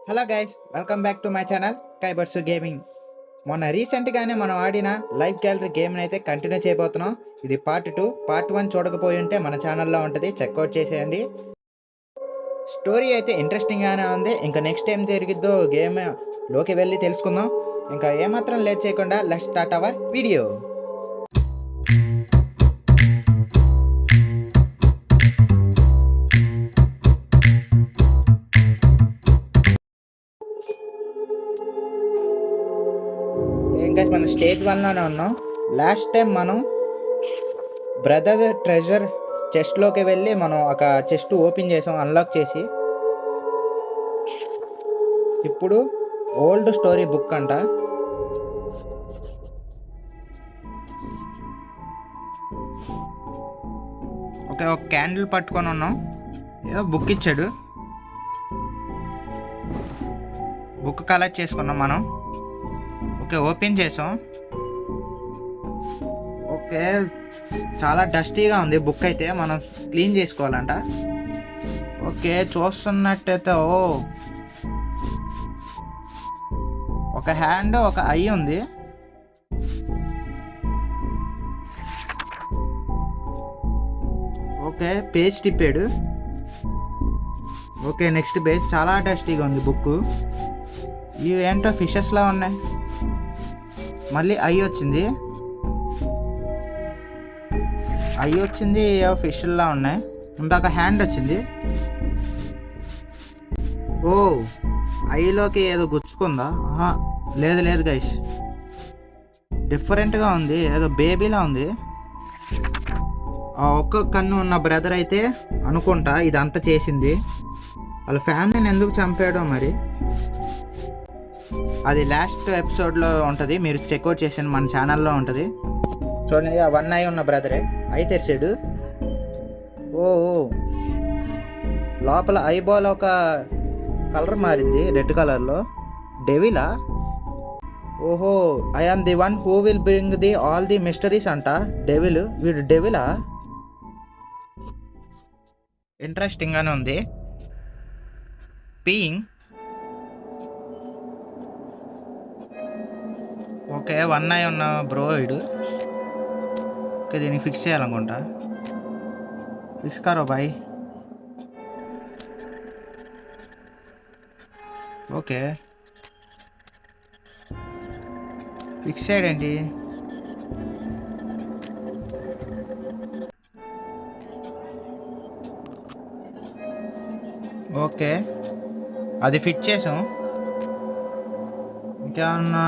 Hello guys, welcome back to my channel కైబర్సు gaming. మొన్న రీసెంట్గానే మనం ఆడిన లైఫ్ గ్యాలరీ గేమ్ని అయితే కంటిన్యూ చేయబోతున్నాం. ఇది పార్ట్ 2. పార్ట్ 1 చూడకపోయి ఉంటే మన ఛానల్లో ఉంటుంది, చెక్అవుట్ చేసేయండి. స్టోరీ అయితే ఇంట్రెస్టింగ్గానే ఉంది. ఇంకా నెక్స్ట్ ఏం జరిగిద్దో గేమ్లోకి వెళ్ళి తెలుసుకుందాం. ఇంకా ఏమాత్రం లేట్ చేయకుండా లెట్స్ స్టార్ట్ అవర్ వీడియో. ఇంకా మనం స్టేజ్ 1లోనే ఉన్నాం. లాస్ట్ టైం మనం బ్రదర్ ట్రెజర్ చెస్ట్లోకి వెళ్ళి మనం ఒక చెస్ట్ ఓపెన్ చేసాం, అన్లాక్ చేసి. ఇప్పుడు ఓల్డ్ స్టోరీ బుక్ అంట. ఒక క్యాండిల్ పట్టుకొని ఉన్నాం. ఏదో బుక్ ఇచ్చాడు, బుక్ కలెక్ట్ చేసుకున్నాం మనం. ఓకే, ఓపెన్ చేసాం. ఓకే, చాలా డస్టీగా ఉంది బుక్ అయితే, మనం క్లీన్ చేసుకోవాలంట. ఓకే, చూస్తున్నట్టయితే ఒక హ్యాండ్, ఒక ఐ ఉంది. ఓకే, పేజ్ తిప్పాడు. Okay, next page. చాలా డస్టీగా ఉంది బుక్. ఇవి ఏంటో ఫిషెస్లా ఉన్నాయి. మళ్ళీ ఐ వచ్చింది, ఫిష్లా ఉన్నాయి. ఇందాక హ్యాండ్ వచ్చింది. ఓ, ఐలోకి ఏదో గుచ్చుకుందా? లేదు గైస్, డిఫరెంట్గా ఉంది, ఏదో బేబీలా ఉంది. ఆ ఒక్క కన్ను ఉన్న బ్రదర్ అయితే అనుకుంటా ఇదంతా చేసింది. వాళ్ళ ఫ్యామిలీని ఎందుకు చంపాడో మరి, అది లాస్ట్ ఎపిసోడ్లో ఉంటుంది, మీరు చెక్అవుట్ చేసాను, మన ఛానల్లో ఉంటుంది. చూడండి, ఆ వన్ ఐ ఉన్న బ్రదరే ఐ తెరిచాడు. ఓ, లోపల ఐబాల్ ఒక కలర్ మారింది, రెడ్ కలర్లో. డెవిలా? ఓహో, I am the one who will bring the all the mysteries అంట. డెవిల్, వీడు డెవిలా? ఇంట్రెస్టింగ్గానే ఉంది. పీయింగ్. ఓకే, వన్ ఐ ఉన్న బ్రో వీడు. ఓకే, దీన్ని ఫిక్స్ చేయాలనుకుంటా. ఫిక్స్ కారో బాయ్. ఓకే, ఫిక్స్ చేయడేంటి? ఓకే, అది ఫిట్ చేసాం. ఇంకేమన్నా?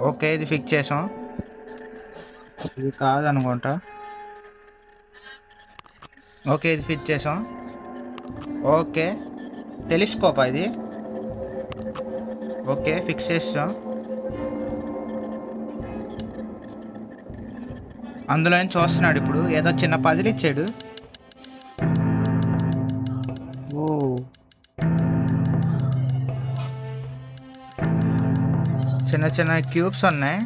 ఓకే, ఇది ఫిక్స్ చేసాం. ఇది కాదనుకుంటా. ఓకే, ఇది ఫిట్ చేసాం. ఓకే, టెలిస్కోపా ఇది? ఓకే, ఫిక్స్ చేసాం. అందులో చూస్తున్నాడు ఇప్పుడు, ఏదో చిన్న పజిల్ ఇచ్చాడు. ఓ, చిన్న చిన్న క్యూబ్స్ ఉన్నాయి.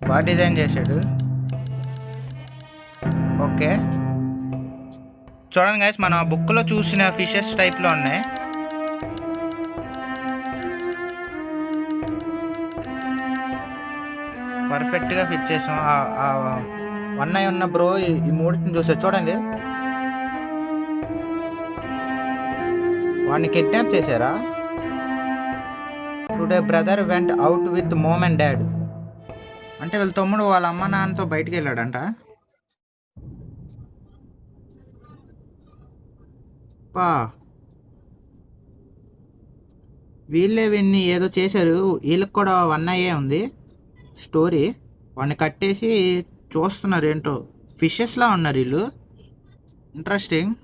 బాగా డిజైన్ చేశాడు. ఓకే, చూడండి గైస్, మనం బుక్లో చూసిన ఫిషెస్ టైప్లో ఉన్నాయి. పర్ఫెక్ట్గా ఫిట్ చేసాం. వన్ ఐ ఉన్న బ్రో ఈ మూడింటిని చూసారు చూడండి. వాడిని కిడ్నాప్ చేశారా? Today brother went out with mom and dad. అంటే వీళ్ళ తమ్ముడు వాళ్ళ అమ్మ నాన్నతో బయటికి వెళ్ళాడంట. పా, వీళ్ళని ఏదో చేశారు. వీళ్ళకి కూడా వన్ ఐఏ ఉంది స్టోరీ. వాడిని కట్టేసి చూస్తున్నారు, ఏంటో ఫిషెస్లా ఉన్నారు వీళ్ళు. ఇంట్రెస్టింగ్.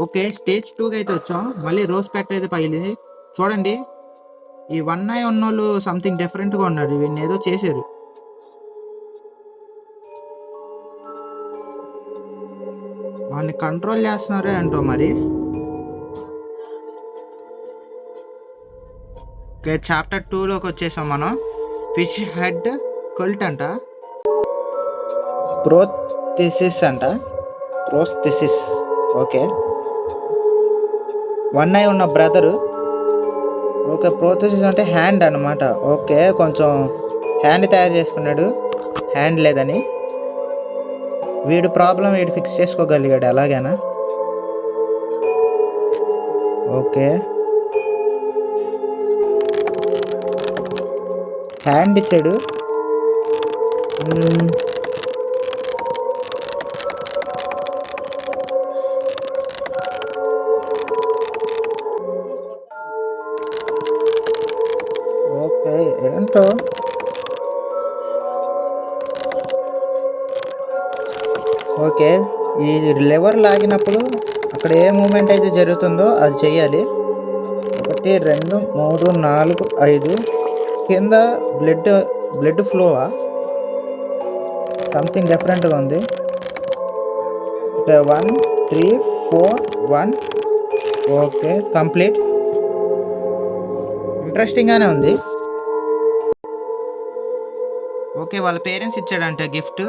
ఓకే, స్టేజ్ 2కి అయితే వచ్చాం. మళ్ళీ రోజ్ ప్యాటర్ అయితే పగిలింది. చూడండి, ఈ వన్ ఐ ఉన్నోళ్ళు సంథింగ్ డిఫరెంట్గా ఉన్నారు. వీళ్ళని ఏదో చేశారు. వాడిని కంట్రోల్ చేస్తున్నారే ఏంటో మరి. ఓకే, చాప్టర్ 2లోకి వచ్చేసాం మనం. ఫిష్ హెడ్ కొల్ట్ అంట, ప్రోస్థెసిస్ అంట, ప్రోస్థెసిస్. ఓకే, 1 ఐ ఉన్న బ్రదరు. ఓకే, ప్రోస్థెసిస్ అంటే హ్యాండ్ అన్నమాట. ఓకే, కొంచెం హ్యాండ్ తయారు చేసుకున్నాడు, హ్యాండ్ లేదని. వీడు ప్రాబ్లం వీడు ఫిక్స్ చేసుకోగలిగాడు అలాగేనా? ఓకే, హ్యాండ్ ఇచ్చాడు. ఓకే, ఏంటో. ఓకే, ఈ లెవర్ లాగినప్పుడు అక్కడ ఏ మూమెంట్ అయితే జరుగుతుందో అది చెయ్యాలి. 1 2 3 4 5 కింద బ్లడ్ ఫ్లోవా సంథింగ్ డిఫరెంట్గా ఉంది. ఓకే, 1 3 4 1. Okay, complete. ఇంట్రెస్టింగ్గానే ఉంది. ఓకే, వాళ్ళ పేరెంట్స్ ఇచ్చాడంట గిఫ్ట్.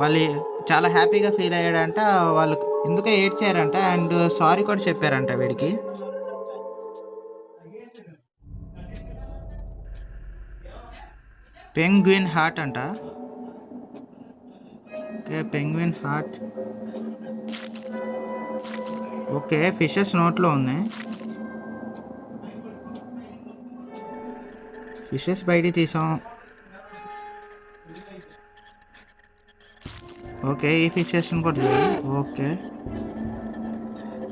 వాళ్ళు చాలా హ్యాపీగా ఫీల్ అయ్యాడంట. వాళ్ళు ఎందుకో ఏడ్చారంట అండ్ సారీ కూడా చెప్పారంట వీడికి. పెంగ్విన్ హార్ట్ అంట. Okay, penguin heart. Okay, fishes నోట్లో ఉన్నాయి. ఫిషెస్ బయటికి తీసాం. ఓకే, ఈ ఫిషెస్ కూడా. ఓకే,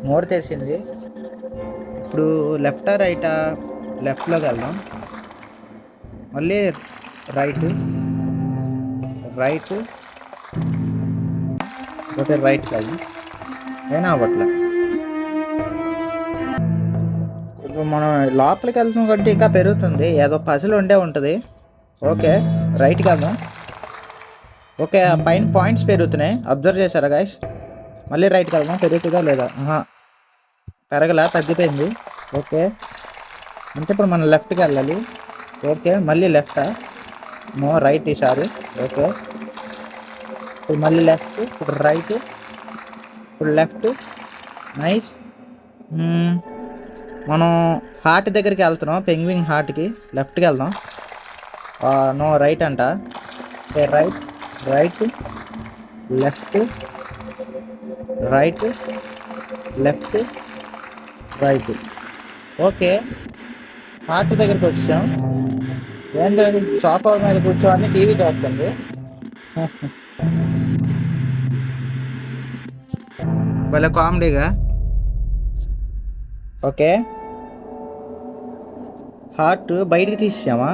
మోర్ తెలిసింది. ఇప్పుడు లెఫ్టా రైటా? లెఫ్ట్లోకి వెళ్దాం. మళ్ళీ రైట్. ఓకే, రైట్ కాదు అయినా అవ్వట్లే. ఇప్పుడు మనం లోపలికి వెళ్తాం కాబట్టి ఇంకా పెరుగుతుంది. ఏదో పజిల్ ఉండే ఉంటుంది. ఓకే, రైట్కి వెళ్దాం. ఓకే, ఆ పైన పాయింట్స్ పెరుగుతున్నాయి. అబ్జర్వ్ చేశారా గైస్? మళ్ళీ రైట్కి వెళ్దాం. పెరుగుతుందా లేదా? పెరగలా, తగ్గిపోయింది. ఓకే, అంటే ఇప్పుడు మనం లెఫ్ట్కి వెళ్ళాలి. ఓకే, మళ్ళీ లెఫ్టా? నో, రైట్ ఈసారి. ఓకే, ఇప్పుడు మళ్ళీ లెఫ్ట్, ఇప్పుడు రైట్, ఇప్పుడు లెఫ్ట్. నైస్. మనం హార్ట్ దగ్గరికి వెళ్తున్నాం. పెంగ్విన్ హార్ట్కి లెఫ్ట్కి వెళ్దాం. నో, రైట్ అంట. Right left, left right. Okay, heart దగ్గరికి వచ్చాం. ఏంటంటే సోఫా మీద కూర్చోని టీవీ చూస్తుంది. భలే కామెడీగా. ఓకే, హార్ట్ బయటికి తీసామా?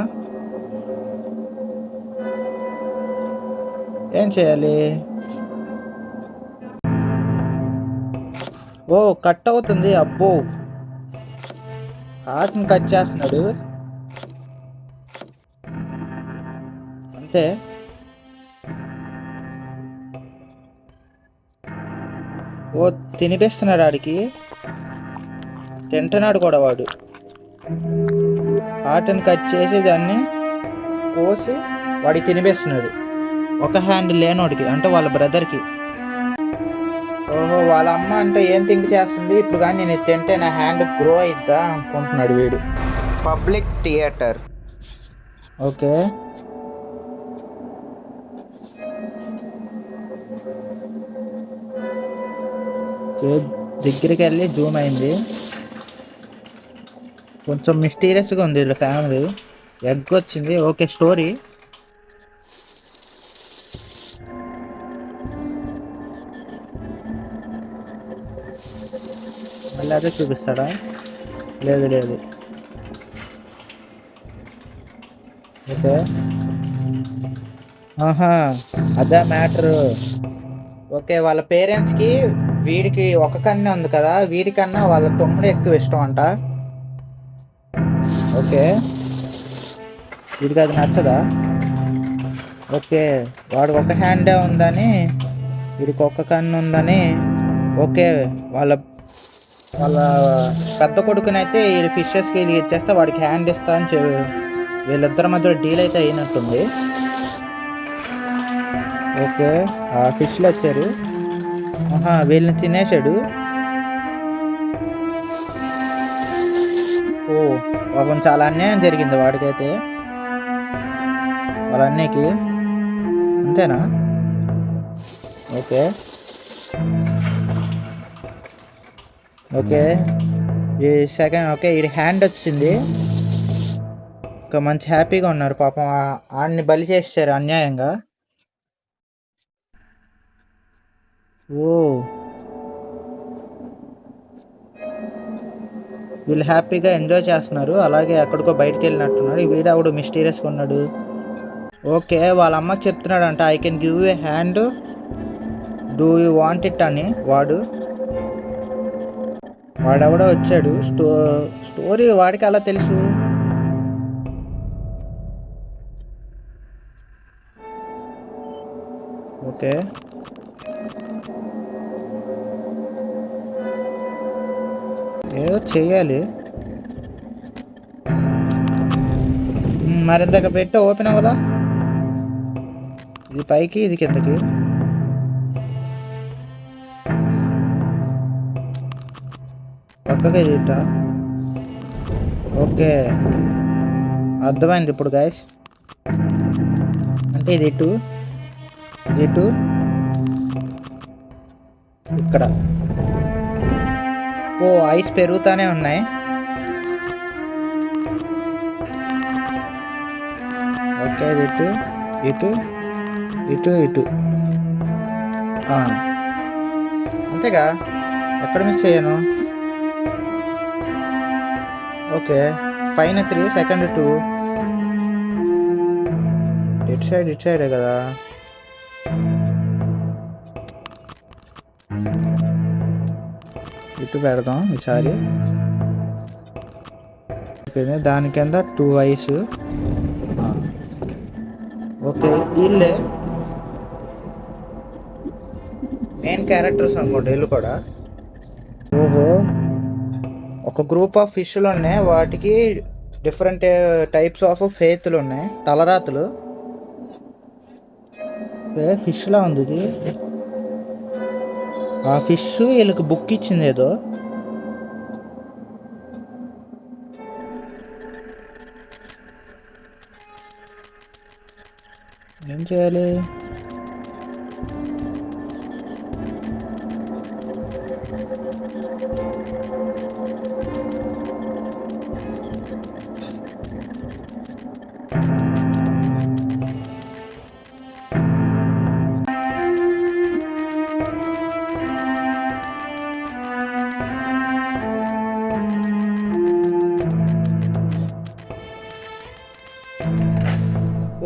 ఏం చేయాలి? ఓ, కట్ అవుతుంది. అబ్బో, హార్ట్ని కట్ చేస్తున్నాడు అంతే. ఓ, తినిపిస్తున్నాడు ఆడికి. తింటున్నాడు కూడా వాడు. హార్ట్ని కట్ చేసి దాన్ని కోసి వాడికి తినిపిస్తున్నాడు. ఒక హ్యాండ్ లేనోడికి, అంటే వాళ్ళ బ్రదర్కి. ఓహో, వాళ్ళ అమ్మ అంటే ఏం థింక్ చేస్తుంది, ఇప్పుడు కానీ నేను తింటే నా హ్యాండ్ గ్రో అవుతా అనుకుంటున్నాడు వీడు. Public theatre. ఓకే, దగ్గరికి వెళ్ళి జూమ్ అయింది. కొంచెం మిస్టీరియస్గా ఉంది వీళ్ళ ఫ్యామిలీ. ఎగ్ వచ్చింది. Okay, story. మళ్ళీ అదే చూపిస్తాడా? లేదు. ఓకే, అదే మ్యాటరు. ఓకే, వాళ్ళ పేరెంట్స్కి వీడికి ఒక కన్నే ఉంది కదా, వీడికన్నా వాళ్ళ తమ్ముడు ఎక్కువ ఇష్టం అంట. ఓకే, వీడికి అది నచ్చదా? ఓకే, వాడికి ఒక హ్యాండే ఉందని, వీడికి ఒక్క కన్ను ఉందని. ఓకే, వాళ్ళ వాళ్ళ పెద్ద కొడుకునైతే ఈ ఫిషెస్కి వీళ్ళు ఇచ్చేస్తే వాడికి హ్యాండ్ ఇస్తా అని వీళ్ళిద్దరి మధ్య డీల్ అయితే అయినట్టుంది. ఓకే, ఆ ఫిష్లు వచ్చారు. ఆహా, వీళ్ళని తినేశాడు. ఓ పాపం, చాలా అన్యాయం జరిగింది వాడికైతే, వాళ్ళ అన్నయ్యకి. అంతేనా? ఓకే ఓకే, ఈ సెకండ్ ఓకే, ఈ హ్యాండ్ వచ్చింది. ఇంకా మంచి హ్యాపీగా ఉన్నారు పాపం. ఆడిని బలి చేశారు అన్యాయంగా. ఓ, వీళ్ళు హ్యాపీగా ఎంజాయ్ చేస్తున్నారు. అలాగే ఎక్కడికో బయటకు వెళ్ళినట్టున్నాడు. వీడావుడు మిస్టీరియస్గా ఉన్నాడు. ఓకే, వాళ్ళ అమ్మకి చెప్తున్నాడంట, I can give a hand, do you want it అని. వాడెవడో వచ్చాడు. స్టోరీ వాడికి అలా తెలుసు. ఓకే, ఏదో చెయ్యాలి. మరి ఇందాక పెట్టి ఓపెన్ అవ్వదా? ఇది పైకి, ఇది కిందకి. పక్కకి ఇట. ఓకే, అర్థమైంది ఇప్పుడు గైస్. అంటే ఇది ఇటు, ఇది ఇటు, ఇక్కడ. ఓ, ఐస్ పెరుగుతానే ఉన్నాయి. ఓకే, ఇది ఇటు ఇటు ఇటు ఇటు. అంతేగా, ఎక్కడ మిస్ అయ్యాను? ఓకే, పైన 3, సెకండ్ 2. ఇటు సైడే కదా. ఇటు పెడదాం ఈసారి. దాని కింద 2 ఐస్. ఓకే, వీళ్ళే మెయిన్ క్యారెక్టర్స్ అనుకోండి వీళ్ళు కూడా. ఓహో, ఒక గ్రూప్ ఆఫ్ ఫిష్లు ఉన్నాయి. వాటికి డిఫరెంట్ టైప్స్ ఆఫ్ ఫేత్లు ఉన్నాయి, తలరాతులు. ఫిష్లా ఉంది ఇది. ఆ ఫిష్ వీళ్ళకి బుక్ ఇచ్చింది ఏదో. ఏం చేయాలి?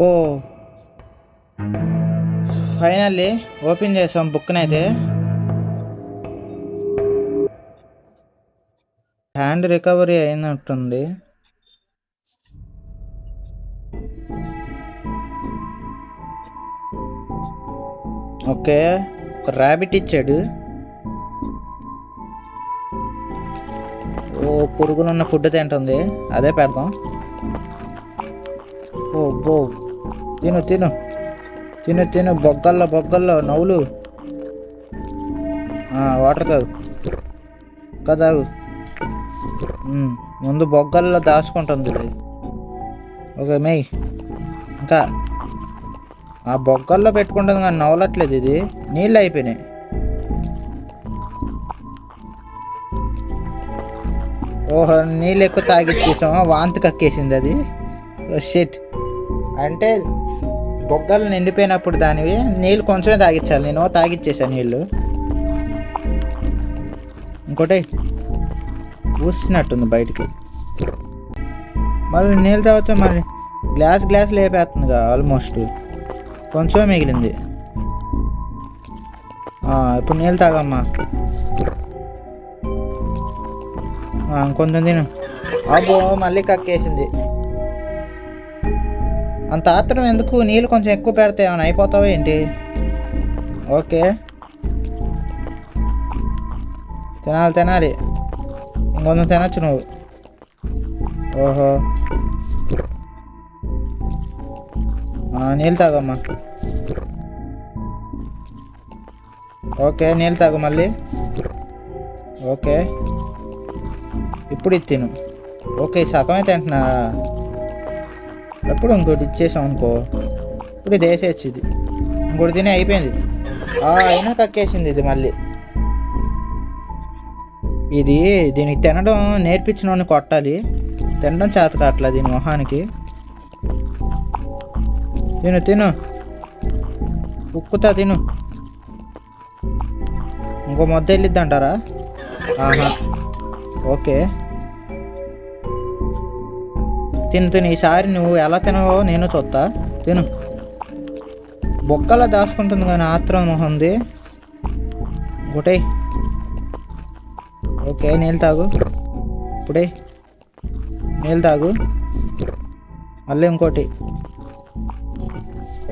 ఓ, ఫైనల్లీ ఓపెన్ చేసాం బుక్ని అయితే. హ్యాండ్ రికవరీ అయినట్టుంది. ఓకే, ఒక ర్యాబిట్ ఇచ్చాడు. ఓ, పురుగులున్న ఫుడ్ తింటుంది, అదే పెడదాం. ఓ బో, తిను తిను తిను తిను, బొగ్గల్లో నవ్వులు. వాటర్ తాగు, ఇంకా తాగు. ముందు బొగ్గల్లో దాచుకుంటుంది ఇది. Okay, Maye. ఇంకా ఆ బొగ్గల్లో పెట్టుకుంటుంది కానీ నవ్వలట్లేదు ఇది. నీళ్ళు అయిపోయినాయి. ఓహో, నీళ్ళు ఎక్కువ తాగిచ్చేసాం, వాంతి కక్కేసింది అది. షిట్. అంటే బొగ్గలు నిండిపోయినప్పుడు దానివి నీళ్ళు కొంచెమే తాగించాలి. నేను తాగిచ్చేసాను నీళ్ళు. ఇంకోటి ఊసినట్టుంది బయటికి. మళ్ళీ నీళ్ళు తాగితే మరి గ్లాస్ లేపేస్తుందిగా. ఆల్మోస్ట్ కొంచెమే మిగిలింది. ఇప్పుడు నీళ్ళు తాగమ్మా. ఇంకొంచెం తిను. అబ్బో, మళ్ళీ కక్కేసింది. అంత ఆత్రం ఎందుకు? నీళ్ళు కొంచెం ఎక్కువ పెడితే ఏమైనా అయిపోతావా ఏంటి? ఓకే, తినాలి. ఇంకొంచెం తినొచ్చు నువ్వు. ఓహో, నీళ్ళు తాగమ్మా. ఓకే, నీళ్ళు తాగు మళ్ళీ. ఓకే, ఇప్పుడు ఇది తిను. ఓకే, సగమే తింటున్నా. ఎప్పుడు ఇంకోటి ఇచ్చేసాం అనుకో, ఇప్పుడు ఇది వేసేయచ్చు. ఇది ఇంకోటి తిని అయిపోయింది. అయినా కక్కేసింది ఇది మళ్ళీ. ఇది దీనికి తినడం నేర్పించిన వాడిని కొట్టాలి. తినడం చేత కావట్లేదు దీని మొహానికి. తిను తిను, ఉక్కుతా తిను. ఇంకో ముద్ద వెళ్ళిద్ది అంటారా? ఆహా, ఓకే, తిను తిను. ఈసారి నువ్వు ఎలా తినవో నేను చూస్తా. తిను. బొక్కలా దాచుకుంటుంది కానీ ఆత్రం మొహంది. ఇంకోటి. ఓకే, నీళ్ళు తాగు. ఇప్పుడే నీళ్ళు తాగు. మళ్ళీ ఇంకోటి.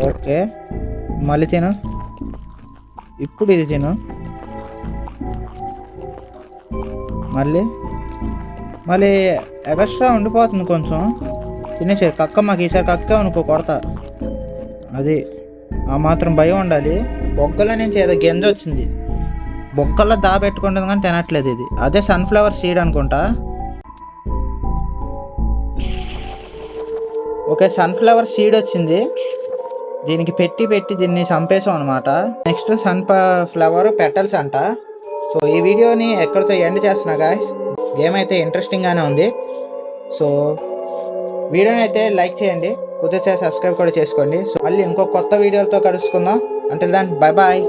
ఓకే, మళ్ళీ తిను. ఇప్పుడు ఇది తిను. మళ్ళీ మళ్ళీ ఎక్స్ట్రా ఉండిపోతుంది కొంచెం. తినేసే కక్క. మాకు ఈసారి కక్కే అనుకో కొడతా. అది ఆ మాత్రం భయం ఉండాలి. బొగ్గల నుంచి ఏదో గింజ వచ్చింది, బొక్కల్లో దాబెట్టుకుంటుంది కానీ తినట్లేదు ఇది. అదే సన్ఫ్లవర్ సీడ్ అనుకుంటా. ఓకే, సన్ఫ్లవర్ సీడ్ వచ్చింది. దీనికి పెట్టి పెట్టి దీన్ని చంపేసాం అనమాట. నెక్స్ట్ సన్ఫ్లవర్ పెటల్స్ అంట. సో ఈ వీడియోని ఎక్కడితో ఎండ్ చేస్తున్నా గాయ్స్. గేమ్ అయితే ఇంట్రెస్టింగ్గానే ఉంది. సో వీడియోని అయితే లైక్ చేయండి, కుదిరితే సబ్స్క్రైబ్ కూడా చేసుకోండి. సో మళ్ళీ ఇంకో కొత్త వీడియోలతో కలుసుకుందాం. Until then bye bye.